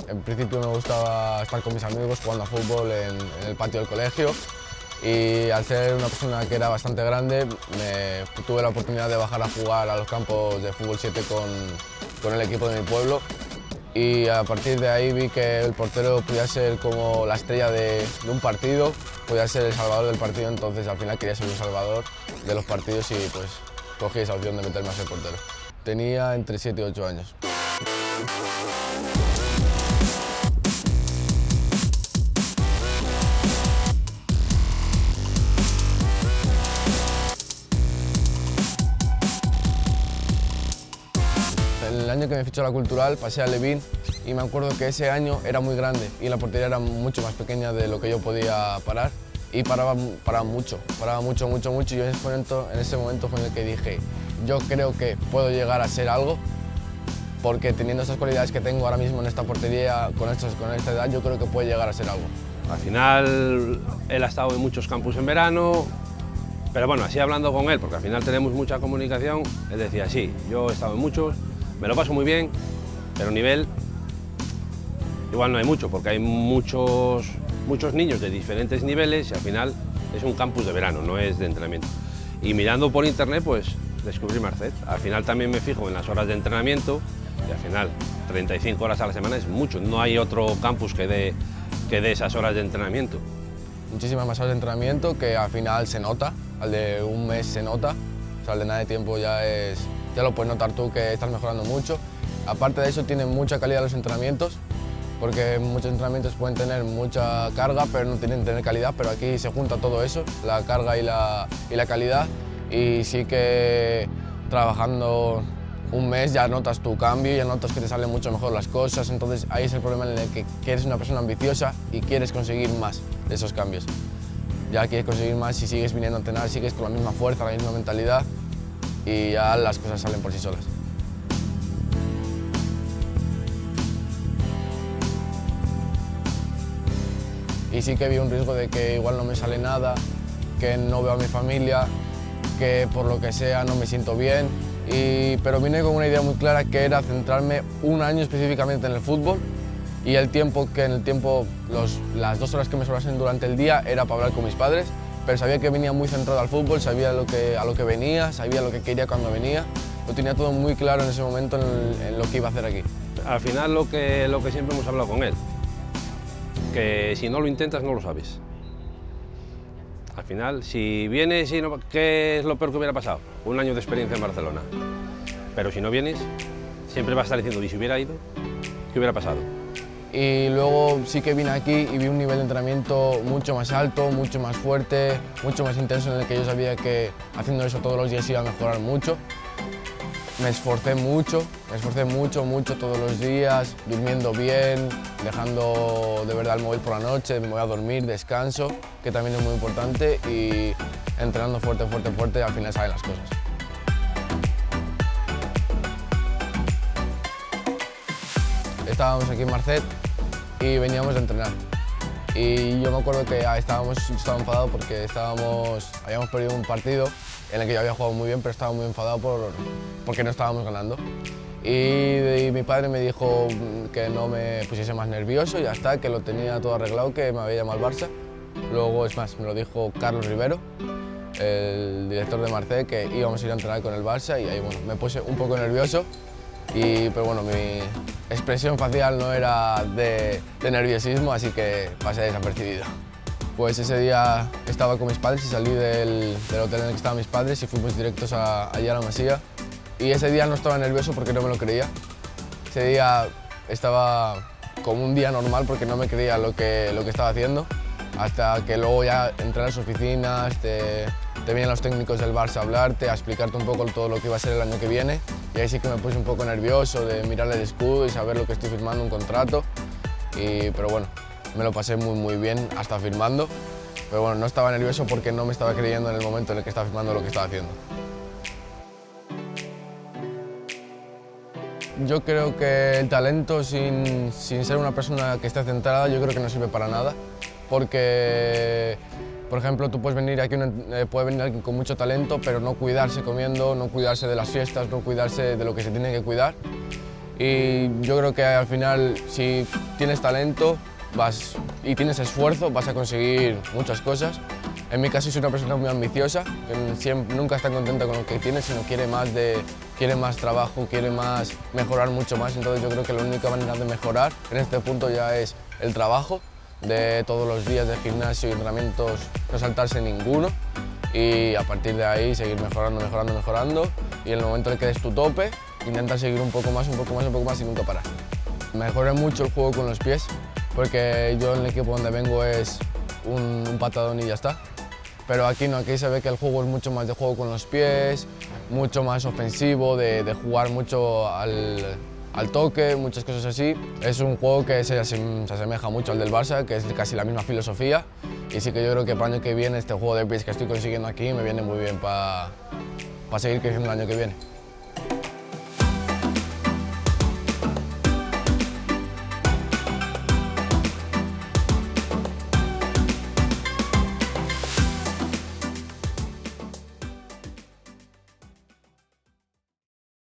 En principio me gustaba estar con mis amigos jugando a fútbol en el patio del colegio y al ser una persona que era bastante grande tuve la oportunidad de bajar a jugar a los campos de fútbol 7 con el equipo de mi pueblo y a partir de ahí vi que el portero podía ser como la estrella de un partido, podía ser el salvador del partido, entonces al final quería ser un salvador de los partidos y pues cogí esa opción de meterme a ser portero. Tenía entre 7 y 8 años. El año que me fichó a la Cultural pasé a Levín y me acuerdo que ese año era muy grande y la portería era mucho más pequeña de lo que yo podía parar y paraba mucho y yo en ese momento fue en el que dije yo creo que puedo llegar a ser algo porque teniendo estas cualidades que tengo ahora mismo en esta portería, con esta edad, yo creo que puede llegar a ser algo. Al final él ha estado en muchos campus en verano, pero bueno, así hablando con él, porque al final tenemos mucha comunicación, él decía sí, yo he estado en muchos, me lo paso muy bien, pero nivel igual no hay mucho, porque hay muchos niños de diferentes niveles y al final es un campus de verano, no es de entrenamiento. Y mirando por internet, pues descubrí Marcet. Al final también me fijo en las horas de entrenamiento y al final 35 horas a la semana es mucho, no hay otro campus que dé esas horas de entrenamiento. Muchísimas más horas de entrenamiento que al final se nota, al de un mes se nota, o sea, al de nada de tiempo ya lo puedes notar tú que estás mejorando mucho. Aparte de eso tienen mucha calidad los entrenamientos, porque muchos entrenamientos pueden tener mucha carga pero no tienen tener calidad, pero aquí se junta todo eso, la carga y la calidad, y sí que trabajando un mes ya notas tu cambio, ya notas que te salen mucho mejor las cosas, entonces ahí es el problema en el que eres una persona ambiciosa y quieres conseguir más de esos cambios. Ya quieres conseguir más si sigues viniendo a entrenar, sigues con la misma fuerza, la misma mentalidad y ya las cosas salen por sí solas. Y sí que vi un riesgo de que igual no me sale nada, que no veo a mi familia, que por lo que sea no me siento bien, pero vine con una idea muy clara que era centrarme un año específicamente en el fútbol y las 2 horas que me sobrasen durante el día era para hablar con mis padres, pero sabía que venía muy centrado al fútbol, sabía a lo que venía, sabía lo que quería cuando venía, lo tenía todo muy claro en ese momento en lo que iba a hacer aquí. Al final lo que siempre hemos hablado con él, que si no lo intentas no lo sabes. Al final, si vienes y no, ¿qué es lo peor que hubiera pasado? Un año de experiencia en Barcelona. Pero si no vienes, siempre vas a estar diciendo, ¿y si hubiera ido? ¿Qué hubiera pasado? Y luego sí que vine aquí y vi un nivel de entrenamiento mucho más alto, mucho más fuerte, mucho más intenso, en el que yo sabía que haciendo eso todos los días iba a mejorar mucho. Me esforcé mucho todos los días, durmiendo bien, dejando de verdad el móvil por la noche, me voy a dormir, descanso, que también es muy importante, y entrenando fuerte, al final salen las cosas. Estábamos aquí en Marcet y veníamos a entrenar. Y yo me acuerdo que estaba enfadado porque habíamos perdido un partido en el que yo había jugado muy bien, pero estaba muy enfadado porque no estábamos ganando. Y mi padre me dijo que no me pusiese más nervioso y ya está, que lo tenía todo arreglado, que me había llamado al Barça. Luego, es más, me lo dijo Carlos Rivero, el director de Marcet, que íbamos a ir a entrenar con el Barça y ahí bueno, me puse un poco nervioso. Pero bueno, mi expresión facial no era de nerviosismo, así que pasé desapercibido. Pues ese día estaba con mis padres y salí del hotel en el que estaban mis padres y fuimos directos allí a la Masía. Y ese día no estaba nervioso porque no me lo creía. Ese día estaba como un día normal porque no me creía lo que estaba haciendo. Hasta que luego ya entré a las oficinas, te vienen los técnicos del Barça a hablarte, a explicarte un poco todo lo que iba a ser el año que viene. Y ahí sí que me puse un poco nervioso de mirar el escudo y saber lo que estoy firmando, un contrato. Pero bueno, me lo pasé muy bien hasta firmando. Pero bueno, no estaba nervioso porque no me estaba creyendo en el momento en el que estaba firmando lo que estaba haciendo. Yo creo que el talento, sin ser una persona que esté centrada, yo creo que no sirve para nada. Porque, por ejemplo, tú puedes venir aquí, puede venir alguien con mucho talento, pero no cuidarse comiendo, no cuidarse de las fiestas, no cuidarse de lo que se tiene que cuidar. Y yo creo que al final, si tienes talento y tienes esfuerzo, vas a conseguir muchas cosas. En mi caso soy una persona muy ambiciosa, que nunca está contenta con lo que tiene, sino quiere más trabajo, quiere mejorar mucho más. Entonces yo creo que la única manera de mejorar en este punto ya es el trabajo, de todos los días de gimnasio y entrenamientos, no saltarse ninguno, y a partir de ahí seguir mejorando, mejorando, mejorando, y en el momento en el que des tu tope, intentar seguir un poco más, un poco más, un poco más y nunca parar. Mejoré mucho el juego con los pies, porque yo en el equipo donde vengo es un patadón y ya está. Pero aquí no, aquí se ve que el juego es mucho más de juego con los pies, mucho más ofensivo, de jugar mucho al toque, muchas cosas así. Es un juego que se asemeja mucho al del Barça, que es casi la misma filosofía. Y sí que yo creo que para el año que viene este juego de pies que estoy consiguiendo aquí me viene muy bien para seguir creciendo el año que viene.